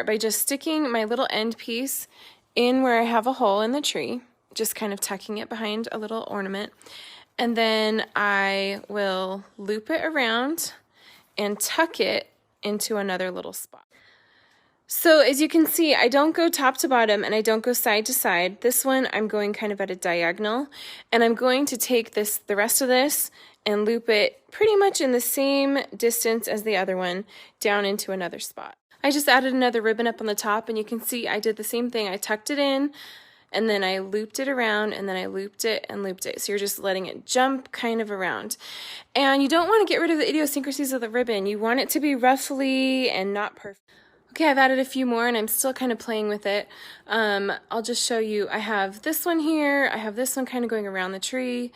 start by just sticking my little end piece in where I have a hole in the tree, just kind of tucking it behind a little ornament. And then I will loop it around and tuck it into another little spot. So as you can see, I don't go top to bottom and I don't go side to side. This one I'm going kind of at a diagonal, and I'm going to take the rest of this and loop it pretty much in the same distance as the other one down into another spot. I just added another ribbon up on the top, and you can see I did the same thing. I tucked it in, and then I looped it around, and then I looped it and looped it. So you're just letting it jump kind of around. And you don't want to get rid of the idiosyncrasies of the ribbon. You want it to be ruffly and not perfect. Okay, I've added a few more and I'm still kind of playing with it. I'll just show you. I have this one here. I have this one kind of going around the tree.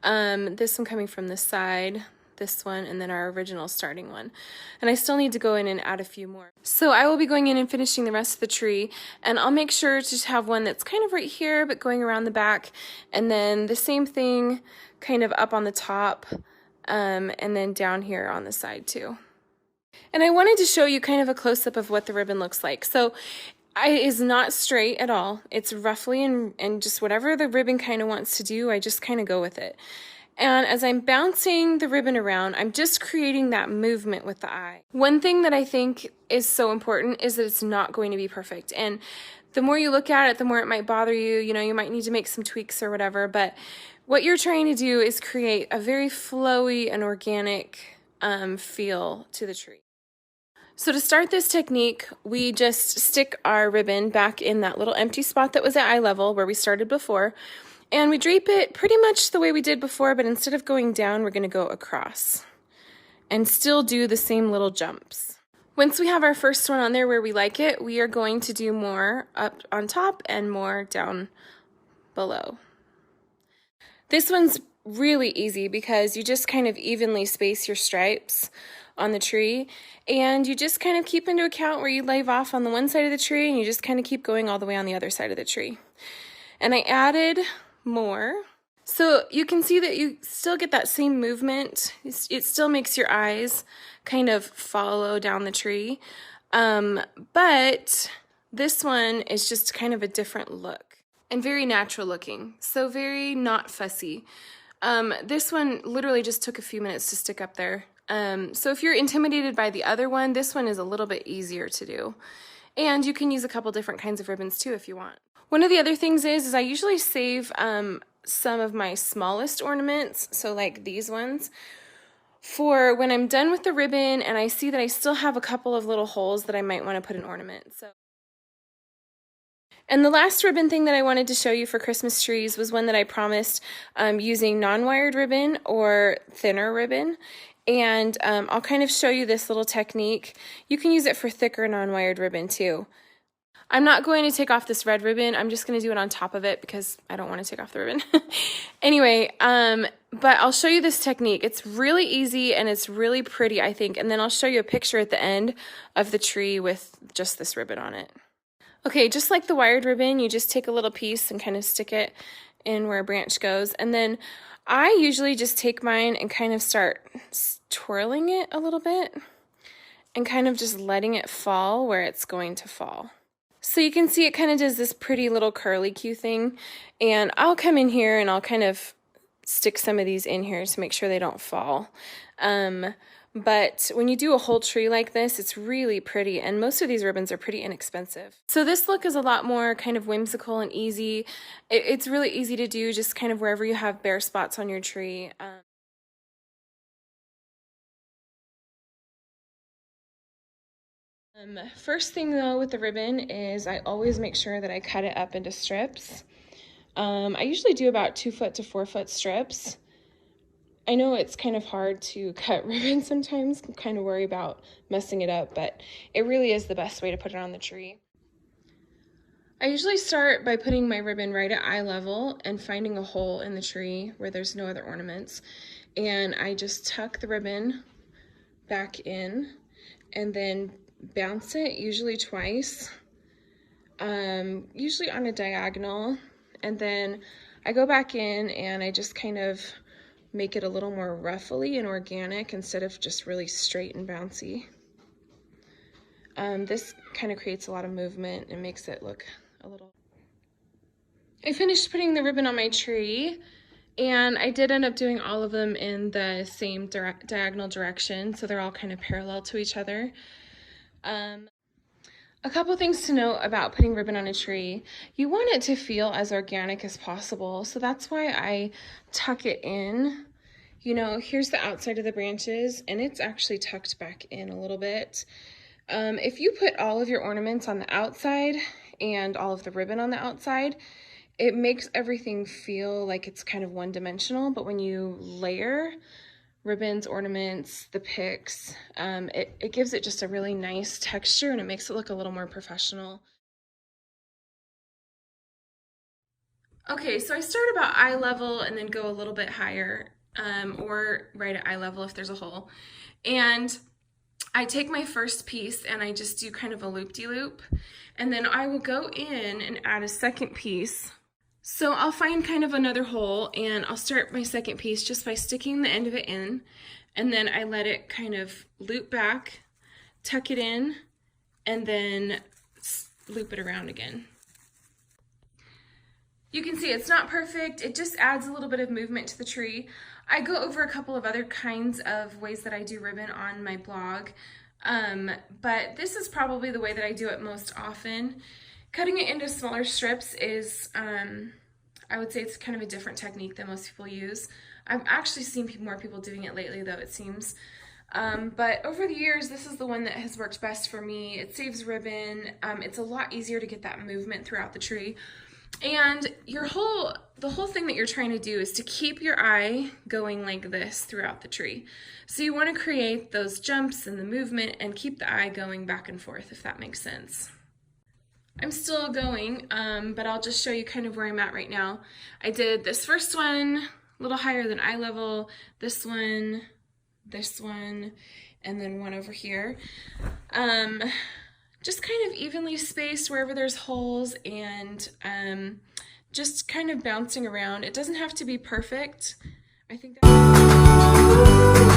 This one coming from this side. This one, and then our original starting one. And I still need to go in and add a few more. So I will be going in and finishing the rest of the tree, and I'll make sure to have one that's kind of right here but going around the back, and then the same thing kind of up on the top, and then down here on the side too. And I wanted to show you kind of a close-up of what the ribbon looks like. So it is not straight at all. It's roughly and just whatever the ribbon kind of wants to do, I just kind of go with it. And as I'm bouncing the ribbon around, I'm just creating that movement with the eye. One thing that I think is so important is that it's not going to be perfect. And the more you look at it, the more it might bother you. You know, you might need to make some tweaks or whatever. But what you're trying to do is create a very flowy and organic feel to the tree. So to start this technique, we just stick our ribbon back in that little empty spot that was at eye level where we started before. And we drape it pretty much the way we did before, but instead of going down, we're going to go across and still do the same little jumps. Once we have our first one on there where we like it, we are going to do more up on top and more down below. This one's really easy because you just kind of evenly space your stripes on the tree, and you just kind of keep into account where you leave off on the one side of the tree, and you just kind of keep going all the way on the other side of the tree. And I added more. So you can see that you still get that same movement. It still makes your eyes kind of follow down the tree. But this one is just kind of a different look and very natural looking. So very not fussy. This one literally just took a few minutes to stick up there. So if you're intimidated by the other one, this one is a little bit easier to do. And you can use a couple different kinds of ribbons too if you want. One of the other things is I usually save some of my smallest ornaments, so like these ones, for when I'm done with the ribbon and I see that I still have a couple of little holes that I might want to put an ornament. And the last ribbon thing that I wanted to show you for Christmas trees was one that I promised using non-wired ribbon or thinner ribbon. And I'll kind of show you this little technique. You can use it for thicker non-wired ribbon too. I'm not going to take off this red ribbon. I'm just going to do it on top of it because I don't want to take off the ribbon. Anyway, but I'll show you this technique. It's really easy and it's really pretty, I think. And then I'll show you a picture at the end of the tree with just this ribbon on it. Okay, just like the wired ribbon, you just take a little piece and kind of stick it in where a branch goes. And then I usually just take mine and kind of start twirling it a little bit and kind of just letting it fall where it's going to fall. So you can see it kind of does this pretty little curly-Q thing, and I'll come in here and I'll kind of stick some of these in here to make sure they don't fall. But when you do a whole tree like this, it's really pretty, and most of these ribbons are pretty inexpensive. So this look is a lot more kind of whimsical and easy. It's really easy to do just kind of wherever you have bare spots on your tree. First thing though with the ribbon is I always make sure that I cut it up into strips. I usually do about 2 foot to 4 foot strips. I know it's kind of hard to cut ribbon sometimes, kind of worry about messing it up, but it really is the best way to put it on the tree. I usually start by putting my ribbon right at eye level and finding a hole in the tree where there's no other ornaments. And I just tuck the ribbon back in and then bounce it, usually twice, usually on a diagonal, and then I go back in and I just kind of make it a little more ruffly and organic instead of just really straight and bouncy. This kind of creates a lot of movement and makes it look a little... I finished putting the ribbon on my tree, and I did end up doing all of them in the same diagonal direction, so they're all kind of parallel to each other. A couple things to note about putting ribbon on a tree. You want it to feel as organic as possible, so that's why I tuck it in. You know, here's the outside of the branches, and it's actually tucked back in a little bit. If you put all of your ornaments on the outside and all of the ribbon on the outside, it makes everything feel like it's kind of one-dimensional, but when you layer ribbons, ornaments, the picks, it gives it just a really nice texture, and it makes it look a little more professional. Okay, so I start about eye level and then go a little bit higher, or right at eye level if there's a hole. And I take my first piece and I just do kind of a loop-de-loop, and then I will go in and add a second piece. So I'll find kind of another hole, and I'll start my second piece just by sticking the end of it in, and then I let it kind of loop back, tuck it in, and then loop it around again. You can see it's not perfect, it just adds a little bit of movement to the tree. I go over a couple of other kinds of ways that I do ribbon on my blog, but this is probably the way that I do it most often. Cutting it into smaller strips is, I would say it's kind of a different technique than most people use. I've actually seen more people doing it lately though, it seems. But over the years, this is the one that has worked best for me. It saves ribbon. It's a lot easier to get that movement throughout the tree. And the whole thing that you're trying to do is to keep your eye going like this throughout the tree. So you want to create those jumps and the movement and keep the eye going back and forth, if that makes sense. I'm still going, but I'll just show you kind of where I'm at right now. I did this first one a little higher than eye level, this one, and then one over here. Just kind of evenly spaced wherever there's holes, and just kind of bouncing around. It doesn't have to be perfect. I think that